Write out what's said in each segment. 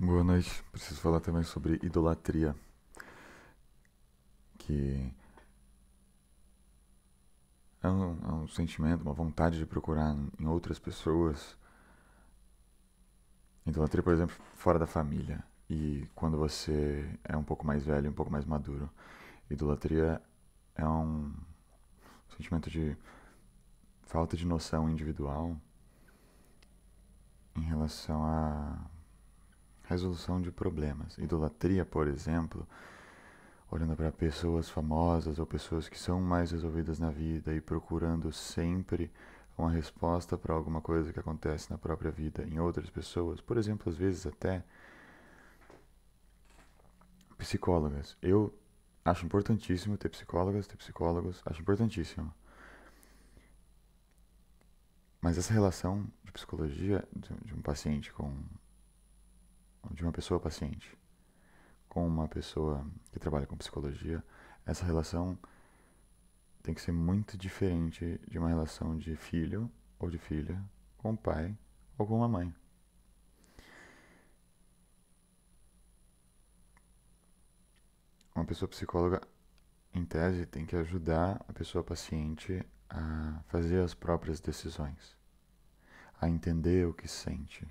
Boa noite. Preciso falar também sobre idolatria, que é um sentimento, uma vontade de procurar em outras pessoas. Idolatria, por exemplo, fora da família. E quando você é um pouco mais velho, um pouco mais maduro. Idolatria é um sentimento de falta de noção individual em relação à resolução de problemas. Idolatria, por exemplo, olhando para pessoas famosas ou pessoas que são mais resolvidas na vida e procurando sempre uma resposta para alguma coisa que acontece na própria vida em outras pessoas. Por exemplo, às vezes até psicólogas. Eu acho importantíssimo ter psicólogas, ter psicólogos, acho importantíssimo. Mas essa relação de psicologia de um paciente com de uma pessoa paciente com uma pessoa que trabalha com psicologia, essa relação tem que ser muito diferente de uma relação de filho ou de filha com o pai ou com a mãe. Uma pessoa psicóloga, em tese, tem que ajudar a pessoa paciente a fazer as próprias decisões, a entender o que sente,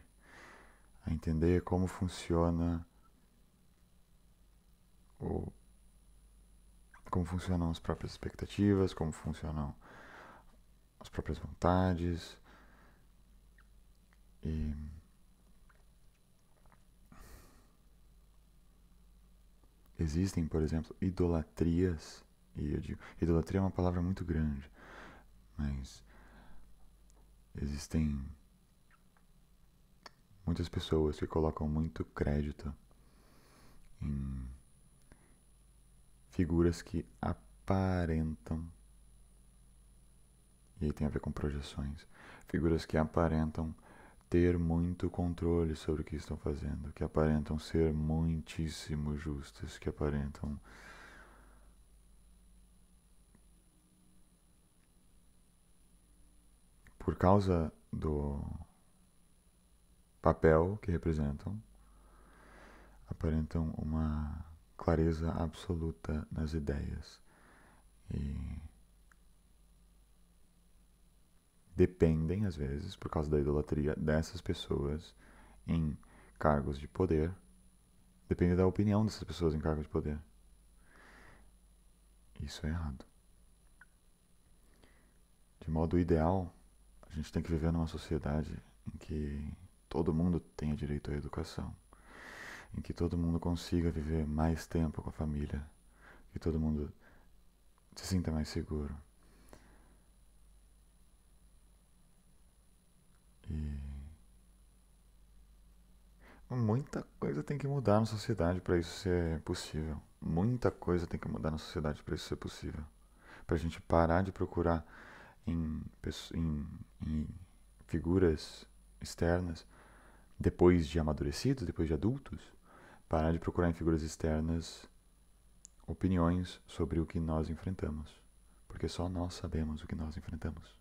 a entender como funciona o como funcionam as próprias expectativas, como funcionam as próprias vontades e existem, por exemplo, idolatrias, e eu digo, idolatria é uma palavra muito grande, mas existem muitas pessoas que colocam muito crédito em figuras que aparentam, e aí tem a ver com projeções, figuras que aparentam ter muito controle sobre o que estão fazendo, que aparentam ser muitíssimo justas, que aparentam por causa do papel que representam, aparentam uma clareza absoluta nas ideias e dependem, às vezes, por causa da idolatria dessas pessoas em cargos de poder, depende da opinião dessas pessoas em cargos de poder. Isso é errado. De modo ideal, a gente tem que viver numa sociedade em que todo mundo tenha direito à educação, em que todo mundo consiga viver mais tempo com a família, que todo mundo se sinta mais seguro. E muita coisa tem que mudar na sociedade para isso ser possível. Muita coisa tem que mudar na sociedade para isso ser possível. Para a gente parar de procurar em, em figuras externas, depois de amadurecidos, depois de adultos, parar de procurar em figuras externas opiniões sobre o que nós enfrentamos. Porque só nós sabemos o que nós enfrentamos.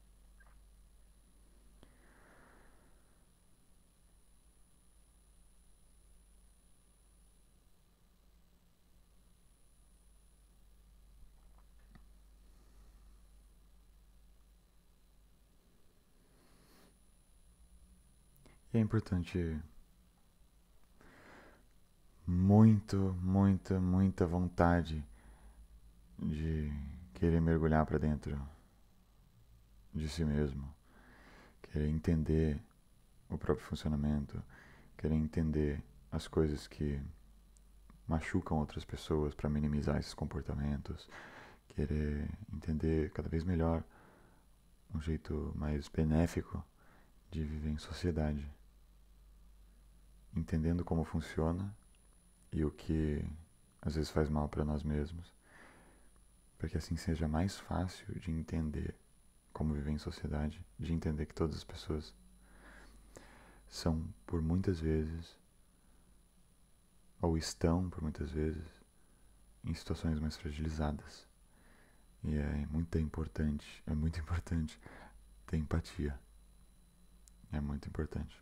E é importante muita vontade de querer mergulhar para dentro de si mesmo, querer entender o próprio funcionamento, querer entender as coisas que machucam outras pessoas para minimizar esses comportamentos, querer entender cada vez melhor um jeito mais benéfico de viver em sociedade, entendendo como funciona e o que às vezes faz mal para nós mesmos, para que assim seja mais fácil de entender como viver em sociedade, de entender que todas as pessoas são, por muitas vezes, ou estão, por muitas vezes, em situações mais fragilizadas. E é muito importante ter empatia. É muito importante.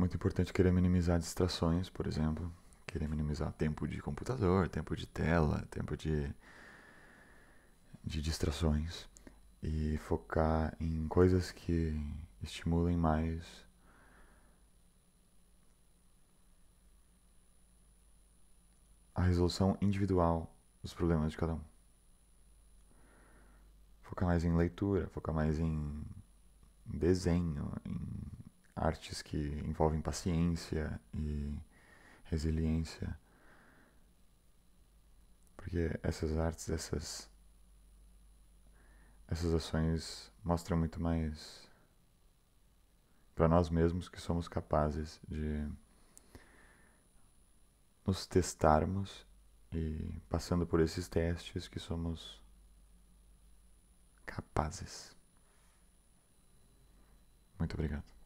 muito importante querer minimizar distrações, por exemplo. Querer minimizar tempo de computador, tempo de tela, tempo de distrações. E focar em coisas que estimulem mais a resolução individual dos problemas de cada um. Focar mais em leitura, focar mais em desenho, em artes que envolvem paciência e resiliência. Porque essas artes, essas ações mostram muito mais para nós mesmos que somos capazes de nos testarmos e passando por esses testes que somos capazes. Muito obrigado.